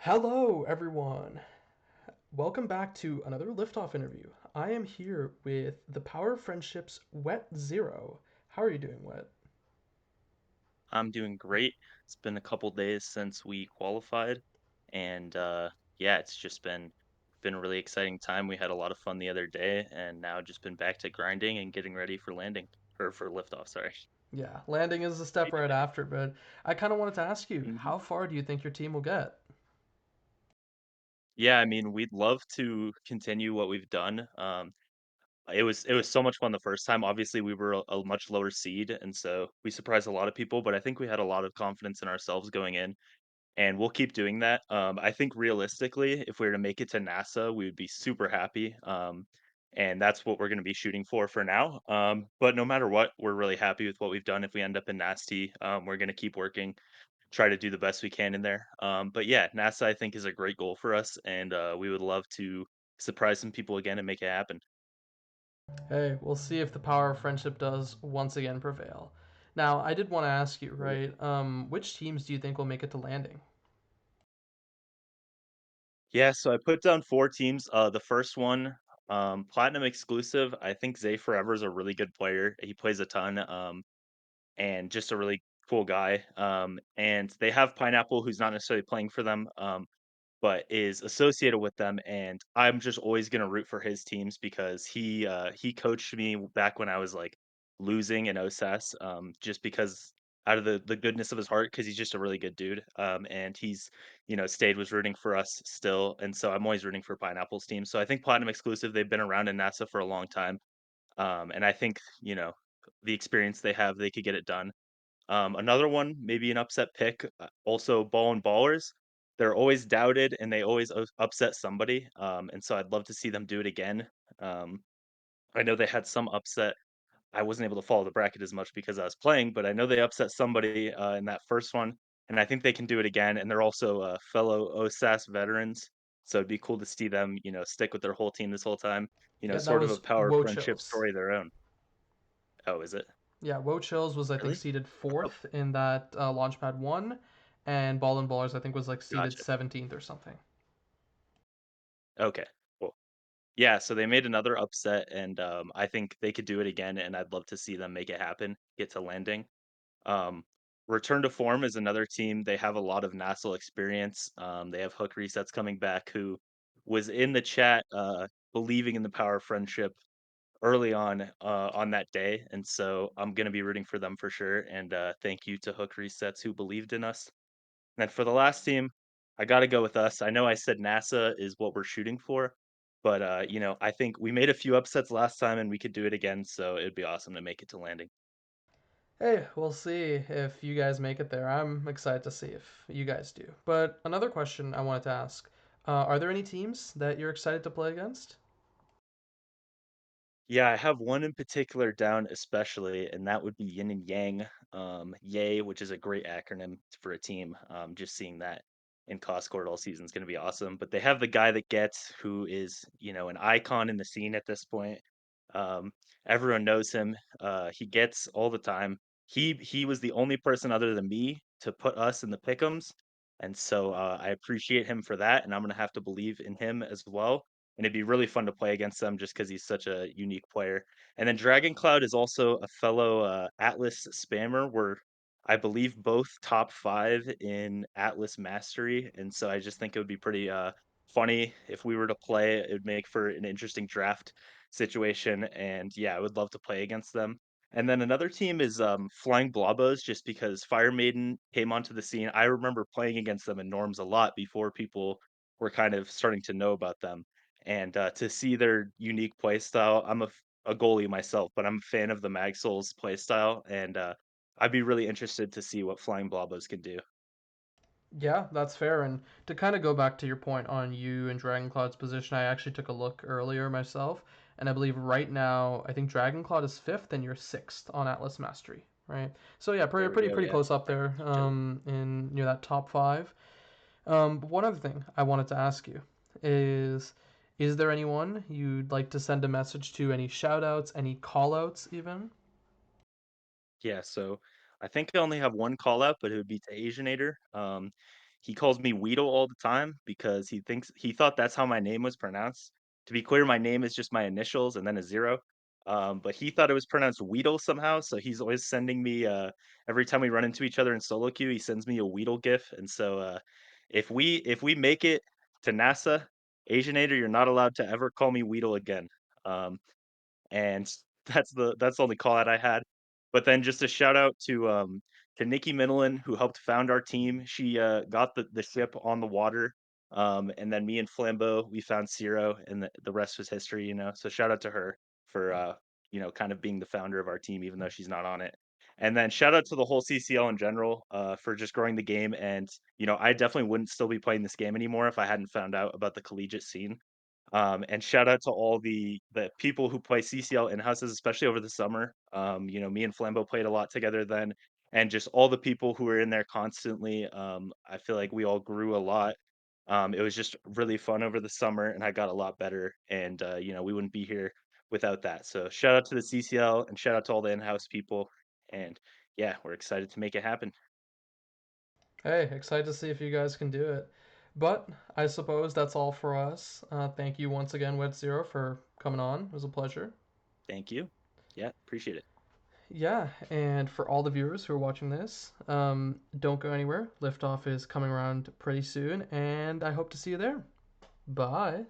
Hello, everyone. Welcome back to another Liftoff interview. I am here with the Power of Friendship's WET0. How are you doing, Wet? I'm doing great. It's been a couple days since we qualified, and yeah, it's just been a really exciting time. We had a lot of fun the other day, and now just been back to grinding and getting ready for landing or for liftoff. Sorry. Yeah, landing is a How step you right after, but I kind of wanted to ask you, doing? how far do you think your team will get? Yeah, I mean, we'd love to continue what we've done. It was so much fun the first time. Obviously, we were a much lower seed, and so we surprised a lot of people. But I think we had a lot of confidence in ourselves going in. And we'll keep doing that. I think realistically, if we were to make it to NASA, we would be super happy. And that's what we're going to be shooting for now. But no matter what, we're really happy with what we've done. If we end up in NAST, we're going to keep working, try to do the best we can in there. But yeah, NASA I think is a great goal for us, and we would love to surprise some people again and make it happen. Hey, we'll see if the power of friendship does once again prevail. Now, I did want to ask you, Right. right? Which teams do you think will make it to landing? Yeah, so I put down 4 teams. The first one, Platinum exclusive. I think Zay Forever is a really good player. He plays a ton. And just a really cool guy. And they have Pineapple, who's not necessarily playing for them, but is associated with them. And I'm just always gonna root for his teams because he coached me back when I was like losing in OSAS, just because out of the goodness of his heart, because he's just a really good dude. And he's stayed was rooting for us still, and so I'm always rooting for Pineapple's team. So I think Platinum exclusive. They've been around in NASA for a long time, and I think the experience they have, they could get it done. Another one, maybe an upset pick, also Ball and Ballers. They're always doubted and they always upset somebody. And so I'd love to see them do it again. Um, I know they had some upset. I wasn't able to follow the bracket as much because I was playing, but I know they upset somebody in that first one, and I think they can do it again. And they're also fellow OSAS veterans, so it'd be cool to see them, stick with their whole team this whole time. Yeah, that Sort of a was power friendship WOCHOS. story of their own. Oh, is it Yeah, WOCHOS was I think really? seated Oh, fourth in that Launchpad one, and Ball and Ballers I think was like seated gotcha. 17th or something. Okay, cool. Yeah, so they made another upset, and, I think they could do it again, and I'd love to see them make it happen, get to landing. Um, Return to Form is another team. They have a lot of Nassau experience. They have Hook Resets coming back, who was in the chat, believing in the power of friendship early on that day, and so I'm gonna be rooting for them for sure, and, thank you to Hook Resets who believed in us. And then for the last team, I gotta go with us. I know I said NASA is what we're shooting for, but, I think we made a few upsets last time and we could do it again, so it'd be awesome to make it to landing. Hey, we'll see if you guys make it there. I'm excited to see if you guys do. But another question I wanted to ask, are there any teams that you're excited to play against? Yeah, I have one in particular down especially, and that would be Yin and Yang. Yay, which is a great acronym for a team. Just seeing that in Coscord all season is going to be awesome. But they have the guy that gets, who is, an icon in the scene at this point. Um, Everyone knows him. He gets all the time. He was the only person other than me to put us in the pick'ems, and so I appreciate him for that. And I'm gonna have to believe in him as well, and it'd be really fun to play against them just because he's such a unique player. And then Dragon Cloud is also a fellow Atlas spammer. We're, I believe, both top 5 in Atlas Mastery, and so I just think it would be pretty funny if we were to play. It would make for an interesting draft situation, and yeah, I would love to play against them. And then another team is Flying Blobos, just because Fire Maiden came onto the scene. I remember playing against them in norms a lot before people were kind of starting to know about them. And to see their unique play style, a goalie myself, but I'm a fan of the Mag Souls play style, and I'd be really interested to see what Flying Blobos can do. Yeah, that's fair. And to kind of go back to your point on you and Dragoncloud's position, I actually took a look earlier myself, and I believe right now I think Dragoncloud is fifth and you're sixth on Atlas Mastery, right? So yeah, There we go. pretty Yeah, close up right there, next to each other. in near that top five. But one other thing I wanted to ask you is is there anyone you'd like to send a message to, any shout outs, any call outs even? Yeah, so I think I only have one call out, but it would be to Asiainator. he calls me Weedle all the time because he thought that's how my name was pronounced. To be clear, my name is just my initials and then a 0, but he thought it was pronounced Weedle somehow, so he's always sending me, every time we run into each other in solo queue, he sends me a Weedle GIF, and so, if we make it to NASA, Asiainator, you're not allowed to ever call me Weedle again. Um, and that's the only call out I had. But then just a shout out to Nikki Middleton who helped found our team. She got the ship on the water. And then me and Flambeau, we found Ciro and the rest was history, you know. So shout out to her for kind of being the founder of our team, even though she's not on it. And then shout out to the whole CCL in general for just growing the game. And I definitely wouldn't still be playing this game anymore if I hadn't found out about the collegiate scene. And shout out to all the people who play CCL in houses, especially over the summer. Me and Flambeau played a lot together then, and just all the people who were in there constantly. I feel like we all grew a lot. It was just really fun over the summer, and I got a lot better. And we wouldn't be here without that. So shout out to the CCL and shout out to all the in-house people. And yeah, we're excited to make it happen. Hey, excited to see if you guys can do it. But I suppose that's all for us. Thank you once again, WET0, for coming on. It was a pleasure. Thank you. Yeah, appreciate it. Yeah, and for all the viewers who are watching this, don't go anywhere. Liftoff is coming around pretty soon, and I hope to see you there. Bye.